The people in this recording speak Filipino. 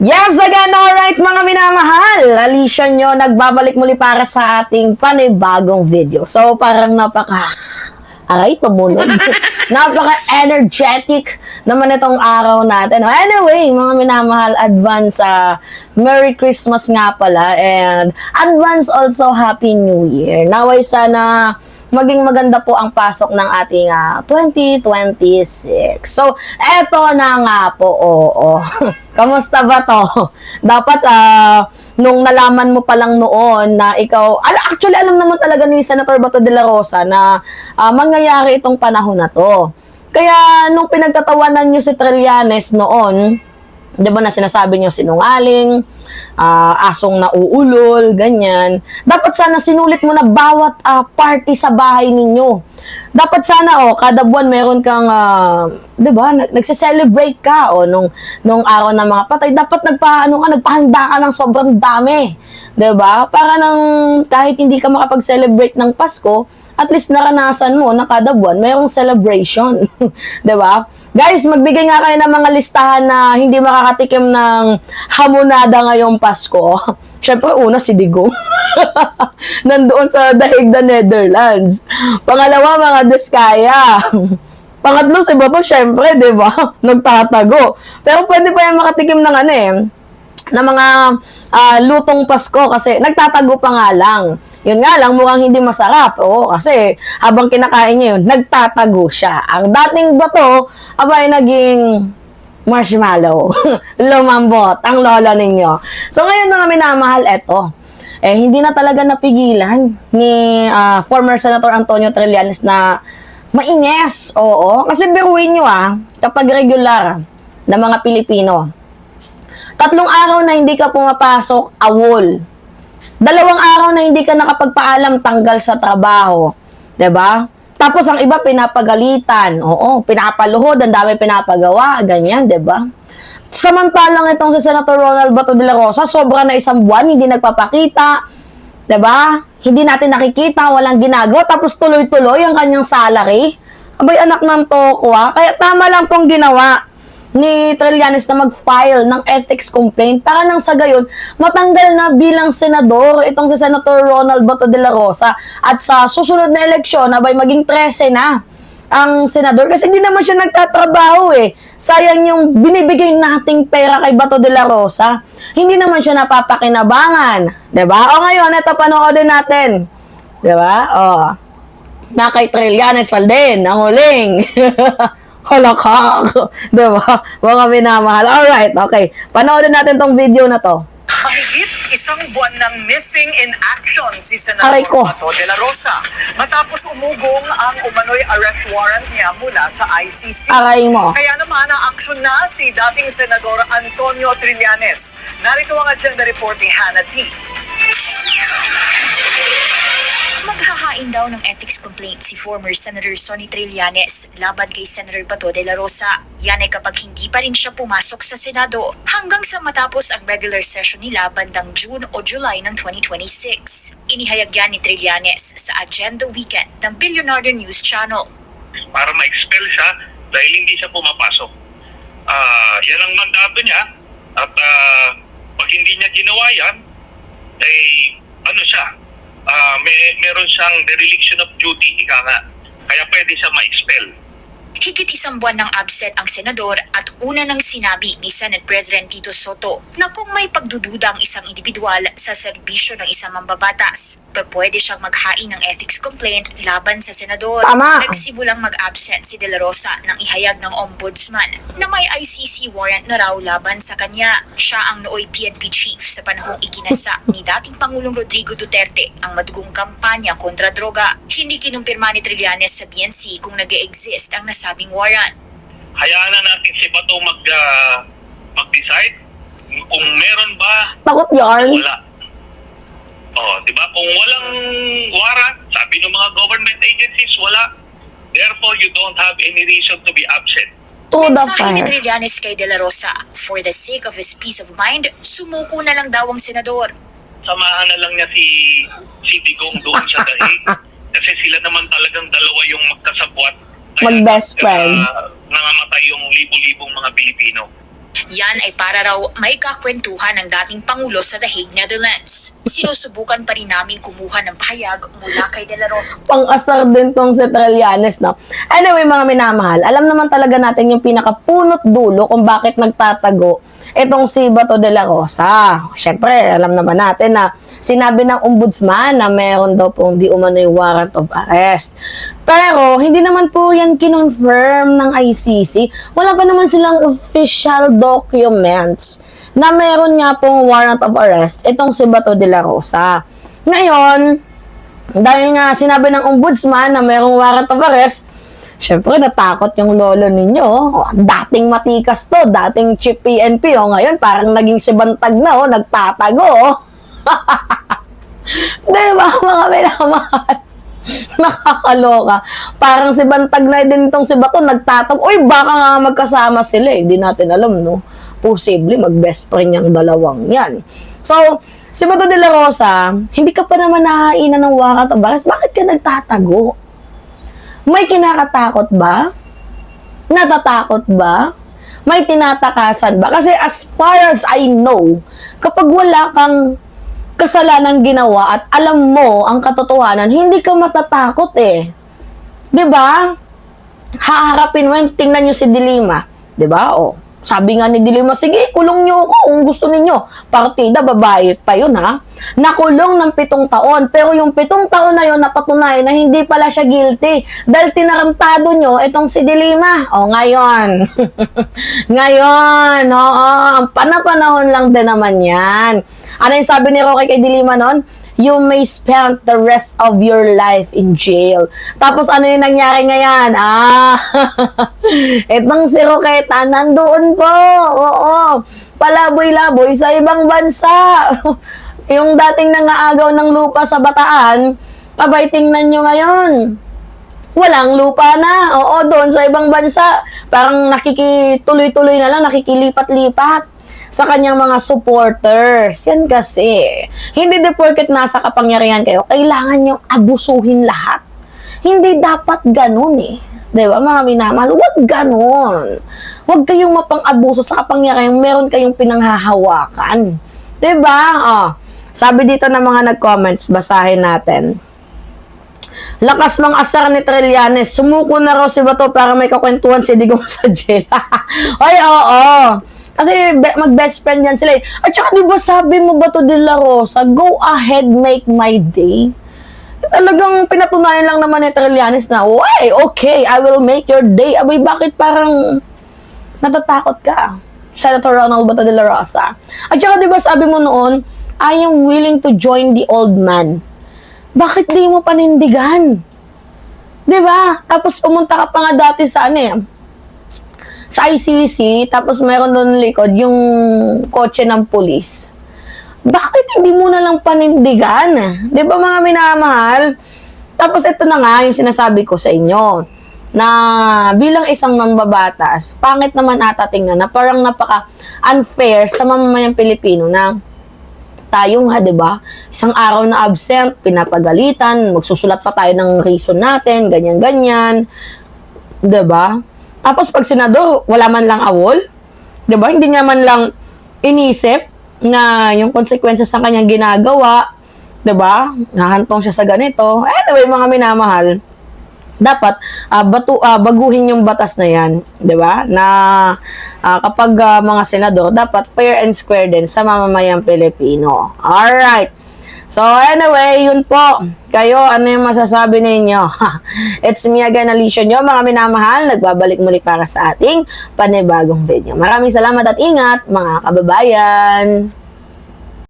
Yes, again, alright mga minamahal. Alicia nyo, nagbabalik muli para sa ating panibagong video. So, parang aray, tumunog. Napaka-energetic naman itong araw natin. Anyway, mga minamahal, advance Merry Christmas nga pala. And advance also Happy New Year. Naway sana maging maganda po ang pasok ng ating 2026. So, eto na nga po, oo. Kamusta ba to? Dapat, nung nalaman mo pa lang noon na ikaw, actually, alam naman talaga ni Senator Bato de la Rosa na mangyayari itong panahon na to. Kaya, nung pinagtatawanan nyo si Trillanes noon, di ba na sinasabi nyo sinungaling, asong nauulol, ganyan. Dapat sana sinulit mo na bawat party sa bahay ninyo. Dapat sana, kada buwan meron kang, di ba, nagse-celebrate ka, nung araw ng mga patay. Dapat nagpahanda ka ng sobrang dami. Di ba? Para nang kahit hindi ka makapag-celebrate ng Pasko, at least naranasan mo na kada buwan mayroong celebration. Di ba? Guys, magbigay nga kayo ng mga listahan na hindi makakatikim ng hamonada ngayong Pasko. Siyempre, una si Digong. Nandoon sa Daig, the Netherlands. Pangalawa, mga Diskaya. Pangatlo, si Bato, siyempre, di ba? Nagtatago. Pero pwede pa yan makatikim ng ng mga lutong Pasko kasi nagtatago pa nga lang. Yun nga lang, mukhang hindi masarap. Oo, kasi habang kinakain niya yun, nagtatago siya. Ang dating Bato, abay naging marshmallow. Lumambot ang lola ninyo. So ngayon mga minamahal, eto. Hindi na talaga napigilan ni former Senator Antonio Trillanes na maines. Oo, kasi biruin nyo kapag regular na mga Pilipino, 3 araw na hindi ka pumapasok, awol. 2 araw na hindi ka nakapagpaalam, tanggal sa trabaho. 'Di ba? Tapos ang iba pinapagalitan. Oo, pinapaluhod, ang dami pinapagawa, ganyan, 'di ba? Samantalang itong si Senator Ronald Bato de la Rosa, sobra na 1 buwan, hindi nagpapakita. 'Di ba? Hindi natin nakikita, walang ginagawa, tapos tuloy-tuloy ang kanyang salary. Abay, anak ng toko Kaya tama lang pong ginawa ni Trillanes na mag-file ng ethics complaint para nang sa gayon matanggal na bilang senador itong si Senator Ronald Bato de la Rosa at sa susunod na eleksyon abay maging 13 na ang senador kasi hindi naman siya nagtatrabaho sayang yung binibigay nating pera kay Bato de la Rosa, hindi naman siya napapakinabangan, 'di ba? O ngayon ito panoodin natin, 'di ba? Na kay Trillanes pa din ang huling halakak. Diba? Mga minamahal. Alright, okay. Panoorin natin tong video na to. Mahigit 1 buwan ng missing in action si Senator Bato de la Rosa matapos umugong ang umano'y arrest warrant niya mula sa ICC. Aray mo. Kaya naman na-action na si dating Senador Antonio Trillanes. Narito ang agenda reporting Hannah T. Maghahain daw ng ethics complaint si former Senator Sonny Trillanes laban kay Senator Bato de la Rosa. Yan ay kapag hindi pa rin siya pumasok sa Senado hanggang sa matapos ang regular session nila bandang June o July ng 2026. Inihayag yan ni Trillanes sa Agenda Weekend ng Billionaire News Channel. Para ma-expel siya dahil hindi siya pumapasok. Yan ang mandato niya at pag hindi niya ginawa yan, ay siya, meron siyang dereliction of duty, ika nga. Kaya pwede siya ma-expel. Higit 1 buwan ng absent ang senador at una nang sinabi ni Senate President Tito Soto na kung may pagdududa ang isang individual sa serbisyo ng isang mambabatas, pwede siyang maghain ng ethics complaint laban sa senador. Tama. Nagsimulang mag-absent si De La Rosa nang ihayag ng ombudsman na may ICC warrant na raw laban sa kanya. Siya ang nooy PNP chief sa panahong ikinasa ni dating Pangulong Rodrigo Duterte ang madugong kampanya kontra droga. Hindi kinumpirma ni Trillanes sa BNC kung nag-e-exist ang nasabing warrant. Hayaan na natin si Bato mag-decide kung meron ba, Takot yarn. wala. Di ba? Kung walang warrant, sabi ng mga government agencies, wala. Therefore, you don't have any reason to be absent. To the Mensahe ni fire. Trillanes kay De La Rosa, for the sake of his peace of mind, sumuko na lang daw ang senador. Samahan na lang niya si Digong doon sa Daig. Kasi sila naman talagang dalawa yung magkasabwat. Mag-best friend. Nangamatay yung libo-libong mga Pilipino. Yan ay para raw may kakwentuhan ng dating Pangulo sa The Hague, Netherlands. Sinusubukan pa rin namin kumuha ng pahayag mula kay De La Rosa. Pang-asar din tong si Trillanes, no? Anyway, mga minamahal, alam naman talaga natin yung pinakapunot dulo kung bakit nagtatago itong si Bato de la Rosa. Siyempre, alam naman natin na sinabi ng ombudsman na meron daw pong di umano'y warrant of arrest. Pero, hindi naman po yan kinonfirm ng ICC. Wala pa naman silang official documents na meron nga pong warrant of arrest itong si Bato de la Rosa. Ngayon, dahil nga sinabi ng ombudsman na merong warrant of arrest, syempre natakot yung lolo ninyo. Oh, dating matikas to, dating chief PNP. Oh, ngayon parang naging si Bantag na, oh, nagtatago. Oh. Diba, mga minamahal? Nakakaloka. Parang si Bantag na din itong si Bato, nagtatag. Uy, baka nga magkasama sila eh. Hindi natin alam, no? Posible, mag-best friend yung dalawang yan. So, si Bato de la Rosa, hindi ka pa naman nahainan ng warrant of arrest. Bakit ka nagtatago? May kinakatakot ba? Natatakot ba? May tinatakasan ba? Kasi as far as I know, kapag wala kang kasalanan ginawa at alam mo ang katotohanan, hindi ka matatakot eh. 'Di ba? Haharapin mo, tingnan niyo si Dilima, 'di ba? O, sabi nga ni Dilima, sige, kulong niyo ako kung gusto ninyo. Partida, babae pa yun, ha? Nakulong ng 7 taon. Pero yung 7 taon na yun, napatunayan na hindi pala siya guilty. Dahil tinarantado nyo itong si Dilima. O, ngayon. Ngayon, oo. Ang panahon lang din naman yan. Ano yung sabi ni Roque kay Dilima noon? You may spend the rest of your life in jail. Tapos ano yung nangyari ngayon? Itong si Roqueta, nandoon po. Oo. Palaboy-laboy sa ibang bansa. Yung dating nangaagaw ng lupa sa Bataan, abay tingnan nyo ngayon. Walang lupa na. Oo, doon sa ibang bansa. Parang nakikituloy-tuloy na lang, nakikilipat-lipat sa kanyang mga supporters. Yan kasi. Hindi de porket nasa kapangyarihan kayo, kailangan niyong abusuhin lahat. Hindi dapat ganun eh. Diba, mga minamahal? Huwag ganun. Huwag kayong mapang-abuso sa kapangyarihan, meron kayong pinanghahawakan. Diba? Oh, sabi dito ng mga nag-comments, basahin natin. Lakas mang asar ni Trillanes, sumuko na raw si Bato para may kakwentuhan si Digong sa jail. Ay, oo. Kasi mag-best friend yan sila. At saka diba sabi mo Bato de la Rosa, go ahead, make my day. Talagang pinatunayan lang naman ni Trillanes na, why, okay, I will make your day. Abay, bakit parang natatakot ka? Senator Ronald Bato de la Rosa. At saka diba sabi mo noon, I am willing to join the old man. Bakit di mo panindigan? Diba? Tapos pumunta ka pa nga dati sa sa ICC, tapos meron doon likod yung kotse ng pulis. Bakit hindi mo na lang panindigan? Di ba mga minamahal? Tapos ito na nga yung sinasabi ko sa inyo, na bilang isang mambabatas, pangit naman ata tingnan na parang napaka-unfair sa mamamayang Pilipino na tayo nga, di ba? Isang araw na absent, pinapagalitan, magsusulat pa tayo ng reason natin, ganyan-ganyan. Di ba? Tapos pag senador, wala man lang awol. 'Di ba? Hindi niya man lang inisip na yung consequences sa kanyang ginagawa, 'di ba? Nahantong siya sa ganito. Anyway, mga minamahal, dapat baguhin yung batas na 'yan, 'di ba? Na kapag mga senador, dapat fair and square din sa mamamayang Pilipino. All right. So, anyway, yun po. Kayo, ano yung masasabi ninyo? It's me again, Alicia nyo, mga minamahal. Nagbabalik muli para sa ating panibagong video. Maraming salamat at ingat, mga kababayan.